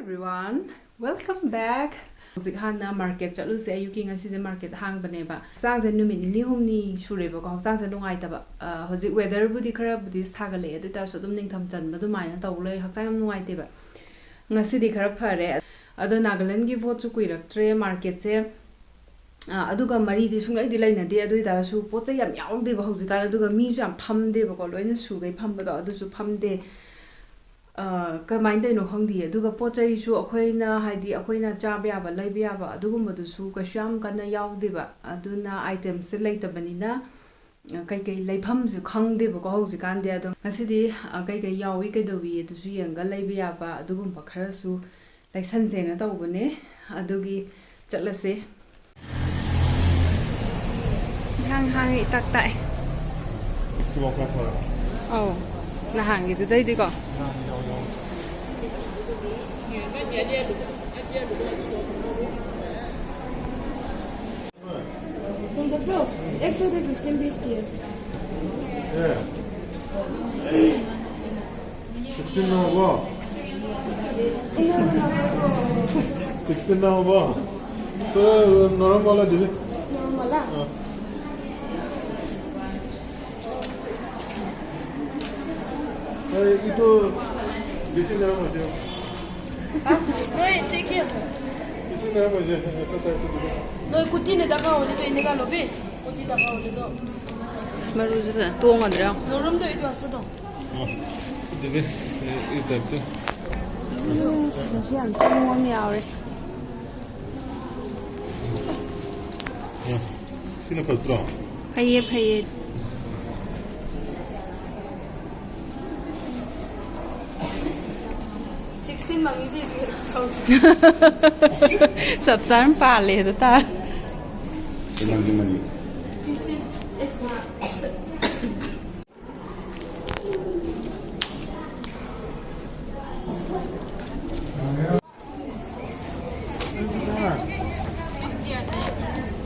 everyone, welcome back. Music hana market chalu se ayuki ngasi je market hang bane ba. Sang je numit ni humni shure ba ko sang je nungai ta ba. Hoji weather budi khara budi sagale adu ta so dum ning tham chan ba du mai na taw le hakchang am nungai te ba. Ngasi di khara phare. Ado Nagaland gi vote chu kuirak tre market se aduga mari di sungai di laina de adu da su pocha yam yaw de ba hoji ka aduga mi ju am pham de ba ko loina su gai pham ba do adu su pham de kamain no hangdi aduga pochai su akhoina haidi akhoina chabya ba laibya ba adugum du su ka sham kana yaudi ba aduna items se laita banina kai kai laifam su khangde ba ko hauji kan de adu ngasidi kai kai yawi kai dowi adu su yanga laibya ba adugum ba khara su laisan se na tawbune adugi chatlase hang hang tak tai oh na hang gi dai di ko Extra 15 BSTs. Yeah. 16 number. 16 number. So normal is it? Normal. Itu di sini nama macam. No, take care, sir. Di sini nama macam. No, kuti ne daka oli to inega lobe. Kuti daka oli to. Maru je da to ngadra No room to itu asa to. Debe itu tu. da shi am to mo miao re Ya. Sini patron. phaiye 16 mangi je itu extra. sab chan pa le da ta Lagi mani. 15 extra.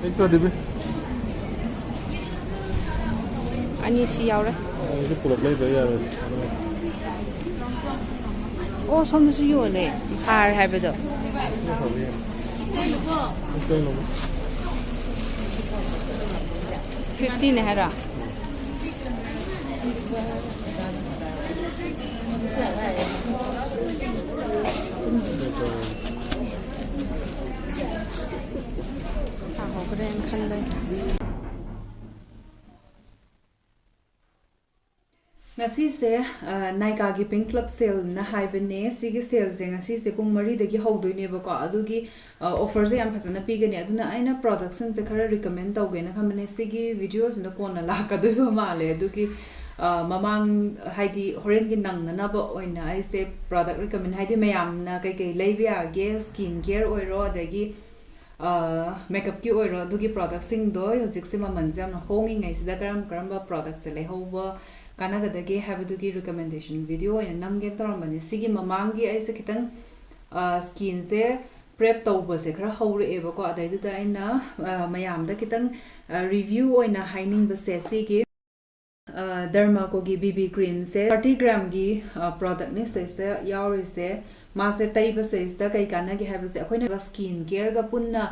Itu debe. ani si yaw re Itu pulut lagi ya. oh som su yo le par hai ba do 15 ne hara ho kren khan le ngasi se naika gi pink club sale na haibane sigi sale je ngasi se pung mari dagi hodoi ne ba ko adugi offer je yam phasana pigani aduna aina production se khara recommend tawge na khamane sigi videos na kona la ka doi ba male adugi mamang haidi horen gi nang na ba oina ai se product recommend haidi mayam na kai kai leibya ge skin care oiro adagi makeup ki oiro adugi product sing do hojik se maman jam na hongi ngai sida karam ba product se le hoba kanagade habadugi recommendation video in namgen toramani sigi mamangi aise kitang skin se prep tawba se khara hawre eba ko adai da ina mayam da kitang review oina haining ba se sigi derma ko gi bb cream se 30 gram gi product ni se yauri se ma se tai ba se da kai kanagi haba se akoina skin care ga punna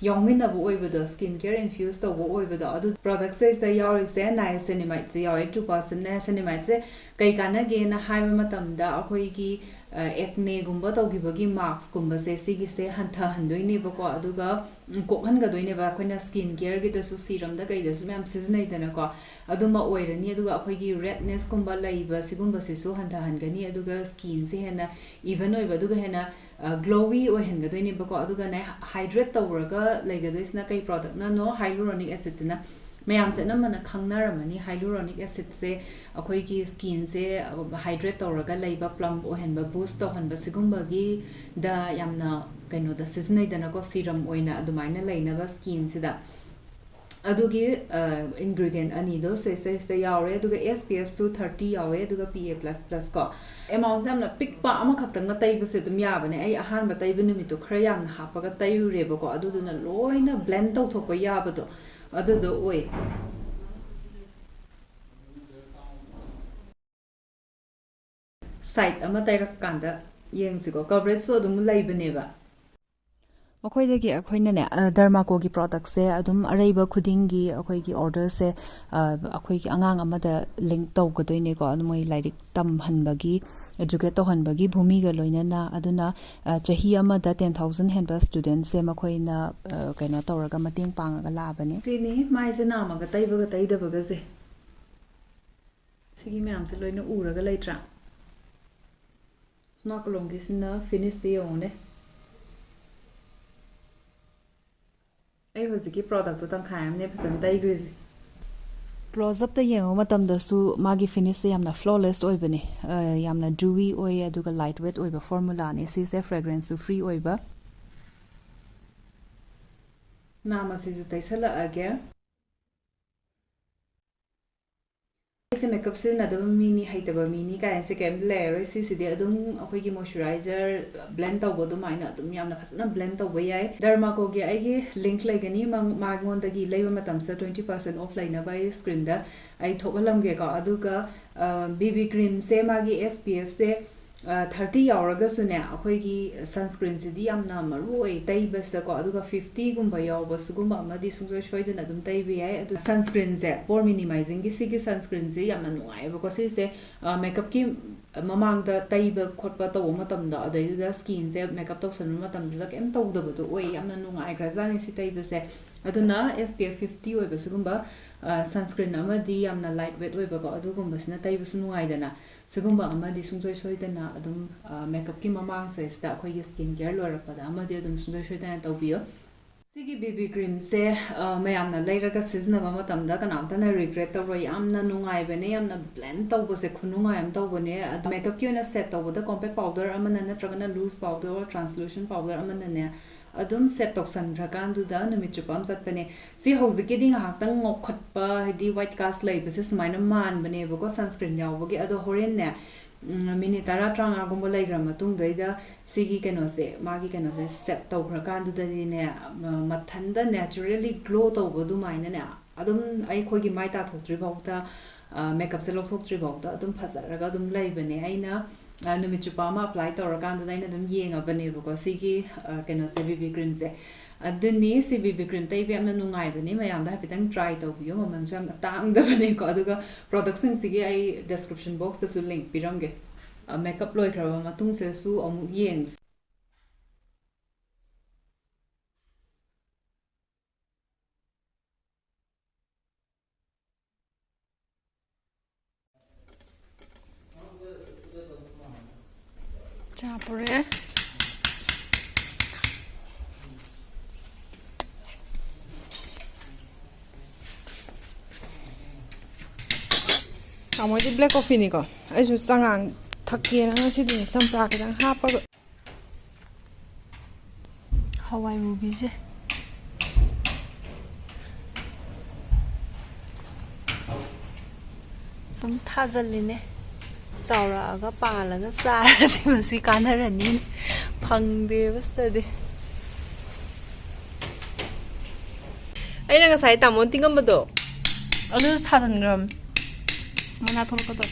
yongmina bu oibado skin care infused to bu oibado adu product says the yauri se niacinamide se yauri 2% niacinamide se kai kana ge na haiba matam da akoi gi acne gumba tawgibagi marks gumba se sigi se hantha handoine ba ko aduga kokhan ga doine ba akoina skin care gi da su serum da kai da su mem seasonai dana ko aduma oirani aduga akoi gi redness gumba laiba sigumba se su hantha hangani aduga skin se hena even oiba aduga hena glowy ohen ga doine ba ko aduga na hydrate tawraga laigadoisna kai product na no hyaluronic acid na mayam se namana khangnaramani hyaluronic acid se akhoi ki skin se hydrate tawraga laiba plump ohenba boost tohanba sigumba gi da yamna kaino da seasonai dana ko serum oina adumaina laina ba skin sida adugi ingredient ani do se yaure aduga SPF su 30 yawe aduga PA++ ko amount samna pick pa ama khaktang na tai base dum ya bane ai ahan ba tai binu mi to khra yam na hapaga tai ure ba ko adu na loina blend taw thopa ya ba do adu do oi site ama tai rak kanda ꯌꯦꯡꯁꯤꯀꯣ ꯀꯕꯔꯦꯖꯁꯨ ꯑꯗꯨꯝ ꯂꯩꯕꯅꯦꯕ ꯃꯈꯣꯏꯗꯒꯤ ꯑꯩꯈꯣꯏꯅꯅꯦ ꯗꯔꯃꯥꯀꯣꯒꯤ ꯄ꯭ꯔꯣꯗꯛꯁꯦ ꯑꯗꯨꯝ ꯑꯔꯩꯕ ꯈꯨꯗꯤꯡꯒꯤ ꯑꯩꯈꯣꯏꯒꯤ ꯑꯣꯔꯗꯔꯁꯦ ꯑꯩꯈꯣꯏꯒꯤ ꯑꯉꯥꯡ ꯑꯃꯗ ꯂꯤꯡꯛ ꯇꯧꯒꯗꯣꯏꯅꯦꯀꯣ ꯑꯗꯨ ꯃꯣꯏ ꯂꯥꯏꯔꯤꯛ ꯇꯝꯍꯟꯕꯒꯤ एजुकेट तौहनबगी भूमिगा लोइनना अदुना चही अमदा 10,000 हेनबा स्टूडेंट्स से मखोइना कइनो तौरगा मतेंग पांगागा लाबने सिनी माइसे नामगा तैबगा तैदबगा से सिगी म्याम से लोइना उरगा लेत्रा स्नॉकलोंगी सिना फिनिश से योने आई होजिकी प्रोडक्ट तो तंखाय हमने फसन तैग्रिजे क्लोजअप ता येंगो मतमदसु मागी फिनिश से यामना फ्लॉलेस ओइबने यामना ड्यूवी ओइ अदुगा लाइट वेट ओइबा फॉर्मूला ने सिसे फ्रेग्रेंस सु फ्री ओइबा नाम असिजु तैसला अगे इसे मेकअप से नदब मिनी हाइतबा मिनी कायन से केम लेरोय सिसिदे अदुम अखोइगी मॉइस्चराइजर ब्लेंड तौबो दुमाइना अदुम यामना फसना ब्लेंड तौबो याय डर्माको गे आइगी लिंक लाइगनी मागोंदगी लेबा मतमसे 20% ऑफ लाइना बाय स्क्रीन दा आई थोबलमगे का अदुगा बीबी क्रीम से मागी एसपीएफ से 30 यावरगसुने अखोइगी सनस्क्रीन सिदी यामना मरु ओइ तैबसको अदुगा 50 गुंबा यावबसुगुंबा अमदी सुंजोय सोइदना अदुम तैबि याय अदु सनस्क्रीन से पोर मिनिमाइजिंग गी सिगी सनस्क्रीन से यामना नुआइबको सिसे मेकअप की ममांग दा तैब खोटपा तौ मतमदा अदैदा स्किन से मेकअप तौसन मतमदा केम तौदबदो ओइ यामना नुआइग्राजानि सि तैबसे अदुना SPF 50 ओइबसुगुंबा सनस्क्रीन अमदी यामना लाइट वेट ओइबको अदुगुंबसना तैबसु नुआइदना सिगुंबा अमदी सुंजोय सोइदना अदुम मेकअप की ममांग साइजदा अखोइगी स्किन केयर लोरपदा अमदी अदुम सुंजोय सोइदना तौबियो सिगी बीबी क्रीम से मयामना लेरगा सिजनबा मतमदा कनामतना रिग्रेट तौरो यामना नुंगाइबने यामना ब्लेंड तौबसे खुनुंगायम तौबने मेकअप की ओना सेट तौबदा कॉम्पैक्ट पाउडर अमना नत्रगना लूज पाउडर और ट्रांसलूसेंट पाउडर अमना अदुम सेट तौसनद्रकांदुदा नुमित चुपम चटपने सि हौजिकिदि ngahaktang ngokhatpa hidi white cast leibase sumaina manbane bako sunscreen yawbagi ado horen ne minute 10 gumba laigra matung daida sigi kenose magi kenose set tawkhrakanduda ne mathanda naturally glow tawbodu maina ne adum ai khogi mai ta thotri bawta makeup se lokthotri bawta adum phasaraga adum laibane aina नुमित चुपामा apply तौरकांदुदा आइना अदुम येंगाबनेबको सिगी केनोसे बीबी cream से अदुनी सि BB cream तैबे यामना नुंगाइबने मयामदा हाइफितंग try तौबियो ममनसु यामना तांगदबनेको अदुगा products सिंग सिगी आई description box दसु link पिरंगे makeup लोइख्रबा मतुंग सेसु अमु Young चापरे Amodi black coffee निको ऐसु चंगांग थकेना ngasidi चंपा खिदंग हापग हवाई मूवी से सम थाजलिने चाउरागा पालागा चारदि मसी कानरनी फंगदे बस्तदे अैना ngасai तामोन तिंगमबदो अदु थाजनग्रम मना थोलकदो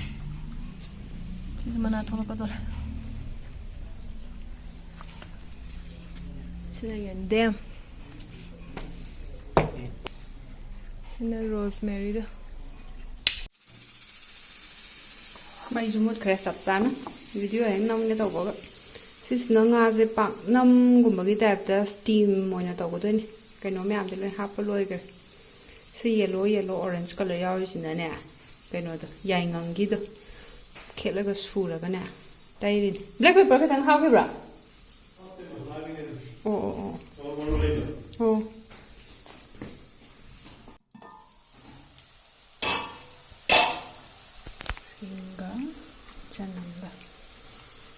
सिज मना थोलकदो सिना यंदेम सिना रोजमेरी दो मैं जुमुत खरे चप चाना वीडियो है नमने तौबगा सिसना ngaजे पाक नमगुमबगी टाइपदा स्टीम मोइना तौगदोनि कइनो म्यामदे लोय हाप लोइग्रे सि येलो येलो ऑरेंज कलर याविसिना ने कइनो दो याइंगंगी दो खेलगा सुरगा ने ताइरि ब्लैक पेपर खतंग हावखेब्रा ओ ओ ओ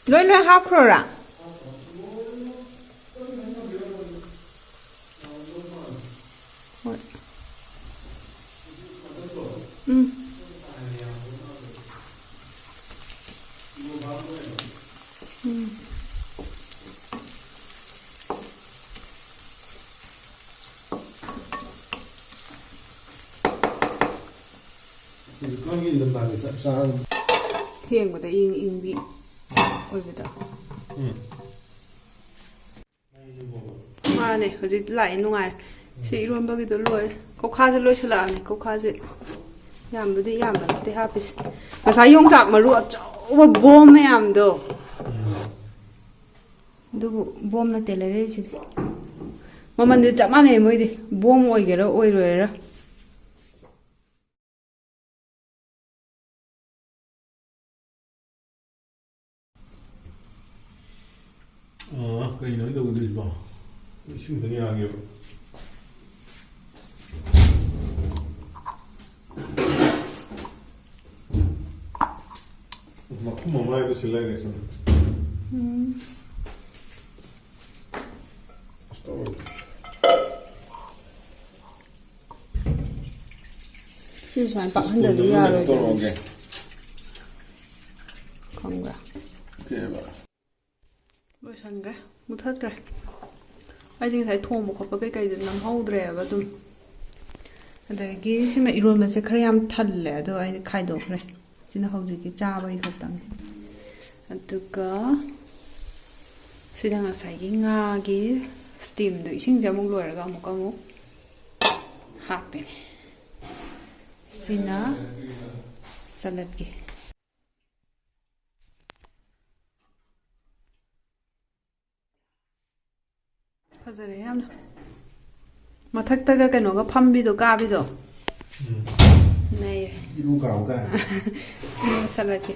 लोई लोई हाफ क्रोरा थियंबदा इंग इंग बी ओइबदा ꯃꯥꯅꯦ ꯍꯧꯖꯤꯛ ꯂꯥꯛꯑꯦ ꯅꯨꯡꯉꯥꯏꯔꯦ ꯁꯤ ꯏꯔꯣꯟꯕꯒꯤꯗꯣ ꯂꯣꯏꯔꯦ ꯀꯧꯈꯥꯁꯦ ꯂꯣꯏꯁꯤꯜꯂꯛꯑꯕꯅꯤ ꯀꯧꯈꯥꯁꯦ ꯌꯥꯝꯕꯨꯗꯤ ꯌꯥꯝꯕ ꯅꯠꯇꯦ ꯍꯥꯞꯄꯤꯁꯦ ꯉꯁꯥꯏ ꯌꯣꯡꯆꯥꯛ ꯃꯔꯨ ꯑꯆꯧꯕ ꯕꯣꯝ ꯃꯌꯥꯝꯗꯣ ꯑꯗꯨꯕꯨ ꯕꯣꯝ ꯅꯠꯇꯦ ꯂꯩꯔꯛꯏꯁꯤꯗꯤ ꯃꯃꯟꯗꯤ ꯆꯞ ꯃꯥꯟꯅꯩ ꯃꯣꯏꯗꯤ ꯕꯣꯝ ꯑꯣꯏꯒꯦꯔꯥ ꯑꯣꯏꯔꯣꯏꯔꯥ ꯀꯩꯅꯣ ꯇꯧꯒꯗꯣꯏꯁꯤꯕꯣ ꯏꯁꯤꯡꯗ ꯌꯥꯒꯦꯕ ꯃꯈꯨꯝ ꯑꯃ ꯍꯥꯏꯕ ꯁꯤ ꯂꯩꯔꯦ ꯁꯨꯝ ꯁꯤ ꯁꯨꯃꯥꯏꯅ ꯄꯥꯛꯍꯟꯗꯗꯤ ꯌꯥꯔꯣꯏꯗꯣꯏꯅꯤ ꯈꯪꯕ꯭ꯔꯥ ꯂꯣꯏꯁꯟꯈ꯭ꯔꯦ ꯃꯨꯊꯠꯈ꯭ꯔꯦ ꯑꯩꯗꯤ ꯉꯁꯥꯏ ꯊꯣꯡꯕ ꯈꯣꯠꯄ ꯀꯩꯀꯩꯗꯣ ꯅꯝꯍꯧꯗ꯭ꯔꯦꯕ ꯑꯗꯨꯝ ꯑꯗꯒꯤ ꯁꯤꯃ ꯏꯔꯣꯟꯕꯁꯦ ꯈꯔ ꯌꯥꯝ ꯊꯜꯂꯦ ꯑꯗꯣ ꯑꯩꯅ ꯈꯥꯏꯗꯣꯛꯈ꯭ꯔꯦ ꯁꯤꯅ ꯍꯧꯖꯤꯛꯀꯤ ꯆꯥꯕꯒꯤ ꯈꯛꯇꯪꯅꯤ ꯑꯗꯨꯒ ꯁꯤꯗ ꯉꯁꯥꯏꯒꯤ ꯉꯥꯒꯤ ꯁ꯭ꯇꯤꯝꯗꯣ ꯏꯁꯤꯡꯁꯦ ꯑꯃꯨꯛ ꯂꯣꯏꯔꯒ ꯑꯃꯨꯛ ꯍꯥꯞꯄꯤꯅꯦ ꯁꯤꯅ ꯁꯂꯠꯀꯤ ꯐꯖꯔꯦ ꯌꯥꯝꯅ ꯃꯊꯛꯇꯒ ꯀꯩꯅꯣꯒ ꯐꯝꯕꯤꯗꯣ ꯀꯥꯕꯤꯗꯣ ꯅꯩꯔꯦ 이루 가오가 ꯁꯤꯅ ꯁꯂꯠꯁꯦ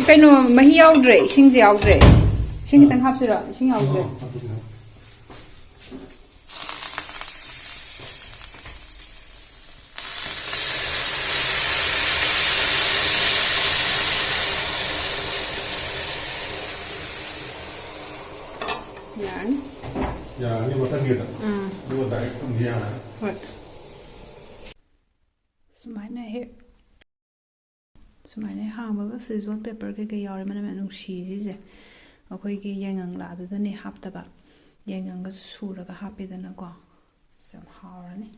ꯀꯩꯅꯣ ꯃꯍꯤ ꯌꯥꯎꯗ꯭ꯔꯦ ꯏꯁꯤꯡꯁꯦ ꯌꯥꯎꯗ꯭ꯔꯦ ꯏꯁꯤꯡ ꯈꯤꯇꯪ ꯍꯥꯞꯁꯤꯔꯣ ꯏꯁꯤꯡ ꯌꯥꯎꯗ꯭ꯔꯦ ꯌꯥꯔꯅꯤ ꯌꯥꯅꯤ ꯃꯊꯛꯀꯤꯗ ꯑꯗꯨꯒ ꯗꯥꯏꯔꯦꯛ ꯊꯝꯕ ꯌꯥꯔꯦ ꯍꯣꯏ ꯁꯨꯃꯥꯏꯅ ꯍꯦꯛ ꯍꯥꯡꯕꯒ ꯁꯤꯖꯣꯜ ꯄꯦꯄꯔ ꯀꯩꯀꯩ ꯌꯥꯎꯔꯦ ꯃꯅꯝ ꯌꯥꯝ ꯅꯨꯡꯁꯤꯁꯤꯁꯦ ꯑꯩꯈꯣꯏꯒꯤ ꯌꯥꯏꯉꯪꯂꯥꯗꯨꯗꯅꯦ ꯍꯥꯞꯇꯕ ꯌꯥꯏꯉꯪꯒꯁꯨ ꯁꯨꯔꯒ ꯍꯥꯞꯄꯦꯗꯅꯀꯣ ꯌꯥꯝ ꯍꯥꯎꯔꯅꯤ